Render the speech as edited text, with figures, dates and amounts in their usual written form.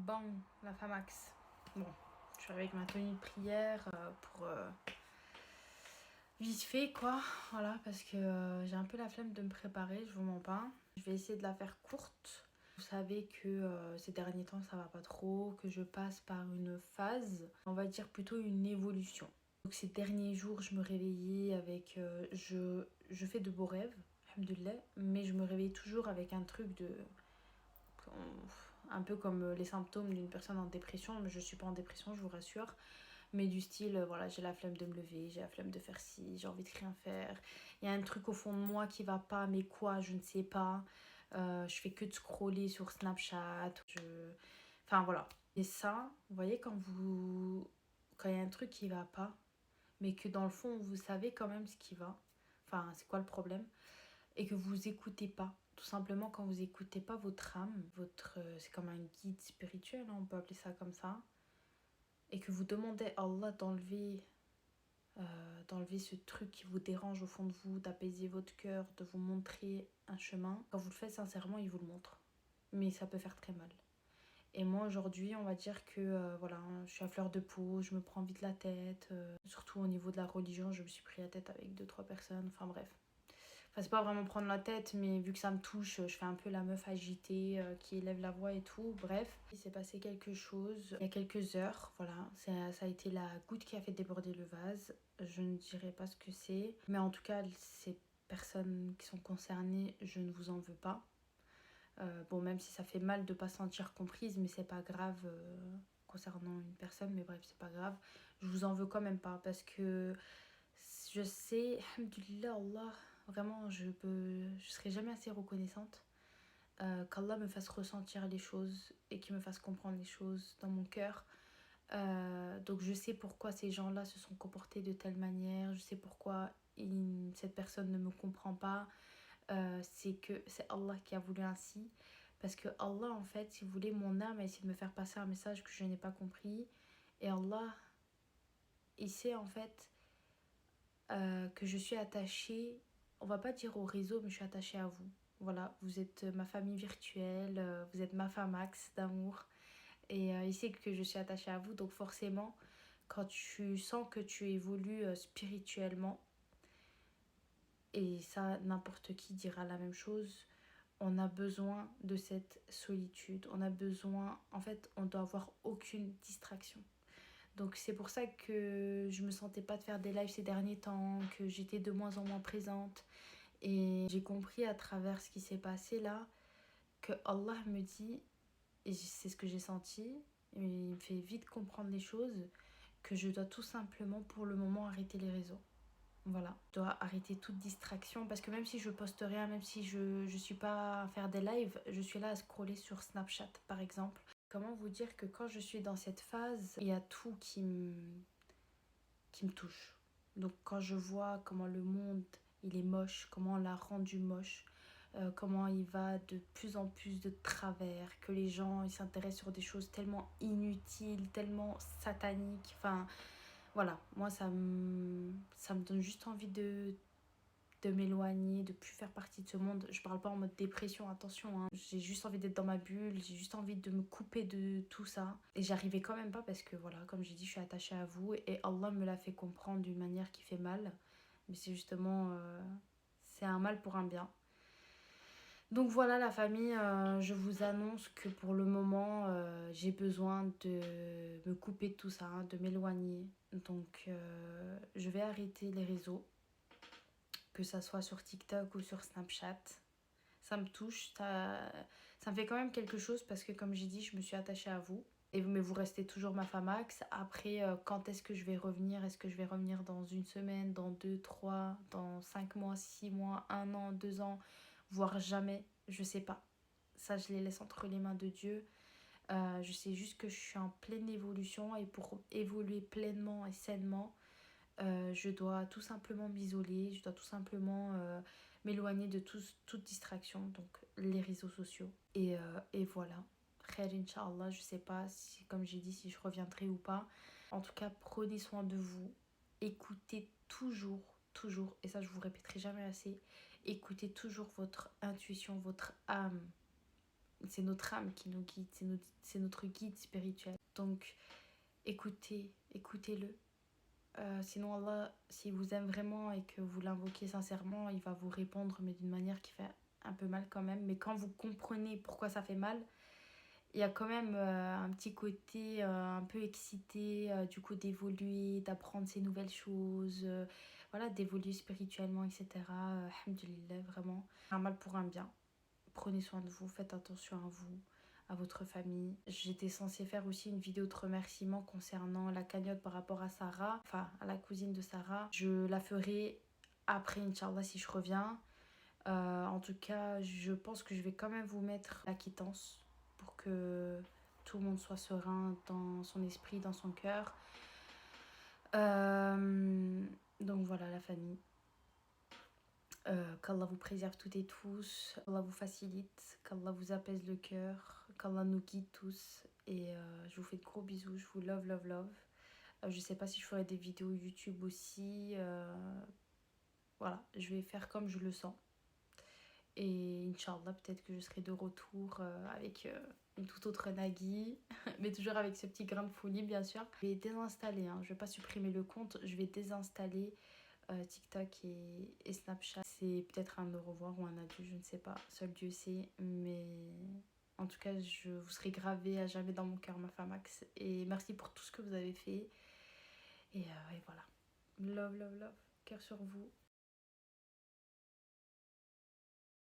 Bon, la Famax. Bon, je suis avec ma tenue de prière pour vite fait quoi. Voilà, parce que j'ai un peu la flemme de me préparer, je vous mens pas. Je vais essayer de la faire courte. Vous savez que ces derniers temps ça va pas trop, que je passe par une phase, on va dire plutôt une évolution. Donc ces derniers jours, je me réveillais avec... je fais de beaux rêves, alhamdoulilah, mais je me réveille toujours avec un truc de... un peu comme les symptômes d'une personne en dépression, mais je suis pas en dépression, je vous rassure. Mais du style, voilà, j'ai la flemme de me lever, j'ai la flemme de faire ci, j'ai envie de rien faire. Il y a un truc au fond de moi qui va pas, mais quoi, je ne sais pas. Je fais que de scroller sur Snapchat. Enfin voilà. Et ça, vous voyez, quand il y a un truc qui va pas, mais que dans le fond, vous savez quand même ce qui va. Enfin, c'est quoi le problème? Et que vous écoutez pas. Tout simplement, quand vous écoutez pas votre âme, c'est comme un guide spirituel, hein, on peut appeler ça comme ça, et que vous demandez à Allah d'enlever ce truc qui vous dérange au fond de vous, d'apaiser votre cœur, de vous montrer un chemin. Quand vous le faites sincèrement, il vous le montre. Mais ça peut faire très mal. Et moi aujourd'hui, on va dire que voilà, je suis à fleur de peau, je me prends vite la tête. Surtout au niveau de la religion, je me suis pris la tête avec 2-3 personnes. Enfin bref. Enfin, c'est pas vraiment prendre la tête, mais vu que ça me touche, je fais un peu la meuf agitée qui élève la voix et tout. Bref, il s'est passé quelque chose il y a quelques heures. Voilà, ça a été la goutte qui a fait déborder le vase. Je ne dirai pas ce que c'est, mais en tout cas, ces personnes qui sont concernées, je ne vous en veux pas. Bon, même si ça fait mal de pas se sentir comprise, mais c'est pas grave concernant une personne, mais bref, c'est pas grave. Je vous en veux quand même pas parce que je sais, alhamdoulilah, Allah, vraiment, je serai jamais assez reconnaissante qu'Allah me fasse ressentir les choses et qu'il me fasse comprendre les choses dans mon cœur. Donc je sais pourquoi ces gens-là se sont comportés de telle manière, je sais pourquoi cette personne ne me comprend pas. C'est que c'est Allah qui a voulu ainsi. Parce que Allah, en fait, si vous voulez, mon âme a essayé de me faire passer un message que je n'ai pas compris. Et Allah, il sait en fait que je suis attachée, on va pas dire au réseau, mais je suis attachée à vous. Voilà, vous êtes ma famille virtuelle, vous êtes ma famax d'amour. Et il sait que je suis attachée à vous, donc forcément, quand tu sens que tu évolues spirituellement, et ça, n'importe qui dira la même chose, on a besoin de cette solitude. On a besoin, en fait, on doit avoir aucune distraction. Donc c'est pour ça que je me sentais pas de faire des lives ces derniers temps, que j'étais de moins en moins présente. Et j'ai compris à travers ce qui s'est passé là, que Allah me dit, et c'est ce que j'ai senti, et il me fait vite comprendre les choses, que je dois tout simplement pour le moment arrêter les réseaux. Voilà, je dois arrêter toute distraction parce que même si je poste rien, même si je suis pas à faire des lives, je suis là à scroller sur Snapchat par exemple. Comment vous dire que quand je suis dans cette phase, il y a tout qui me touche. Donc quand je vois comment le monde il est moche, comment on l'a rendu moche, comment il va de plus en plus de travers, que les gens ils s'intéressent sur des choses tellement inutiles, tellement sataniques, enfin voilà, moi ça me donne juste envie de m'éloigner, de plus faire partie de ce monde. Je parle pas en mode dépression, attention, hein. J'ai juste envie d'être dans ma bulle, j'ai juste envie de me couper de tout ça. Et j'arrivais quand même pas parce que voilà, comme j'ai dit, je suis attachée à vous et Allah me l'a fait comprendre d'une manière qui fait mal. Mais c'est justement, c'est un mal pour un bien. Donc voilà la famille, je vous annonce que pour le moment, j'ai besoin de me couper de tout ça, hein, de m'éloigner. Donc je vais arrêter les réseaux, que ça soit sur TikTok ou sur Snapchat. Ça me touche, ça me fait quand même quelque chose parce que comme j'ai dit, je me suis attachée à vous. Mais vous restez toujours ma famax. Après, quand est-ce que je vais revenir? Est-ce que je vais revenir dans une semaine, dans 2, 3, dans 5 mois, 6 mois, 1 an, 2 ans, voire jamais? Je sais pas. Ça, je les laisse entre les mains de Dieu. Je sais juste que je suis en pleine évolution et pour évoluer pleinement et sainement, je dois tout simplement m'isoler, je dois tout simplement m'éloigner de toute distraction, donc les réseaux sociaux. Et voilà. Khair, Inch'Allah, je sais pas si, comme j'ai dit, si je reviendrai ou pas. En tout cas, prenez soin de vous. Écoutez toujours, et ça je vous répéterai jamais assez, écoutez toujours votre intuition, votre âme. c'est notre âme qui nous guide, c'est notre guide spirituel. Donc écoutez-le. Sinon Allah, s'il vous aime vraiment et que vous l'invoquez sincèrement, il va vous répondre, mais d'une manière qui fait un peu mal quand même. Mais quand vous comprenez pourquoi ça fait mal, il y a quand même un petit côté un peu excité, du coup d'évoluer, d'apprendre ces nouvelles choses, voilà, d'évoluer spirituellement, etc. Alhamdulillah, vraiment. Un mal pour un bien. Prenez soin de vous, faites attention à vous, à votre famille. J'étais censée faire aussi une vidéo de remerciement concernant la cagnotte par rapport à Sarah, enfin à la cousine de Sarah. Je la ferai après, Inch'Allah, si je reviens. En tout cas, je pense que je vais quand même vous mettre la quittance pour que tout le monde soit serein dans son esprit, dans son cœur. Donc voilà, la famille. Qu'Allah vous préserve toutes et tous, qu'Allah vous facilite, qu'Allah vous apaise le cœur, qu'Allah nous guide tous. Et je vous fais de gros bisous, je vous love, love, love. Je sais pas si je ferai des vidéos YouTube aussi. Voilà, je vais faire comme je le sens. Et Inch'Allah, peut-être que je serai de retour avec une toute autre Nagui, mais toujours avec ce petit grain de folie, bien sûr. Je vais désinstaller, je vais pas supprimer le compte, je vais désinstaller TikTok et Snapchat. C'est peut-être un au revoir ou un adieu, je ne sais pas, seul Dieu sait, mais en tout cas, je vous serai gravée à jamais dans mon cœur, ma femme Max. Et merci pour tout ce que vous avez fait. Et voilà. Love, love, love. Cœur sur vous.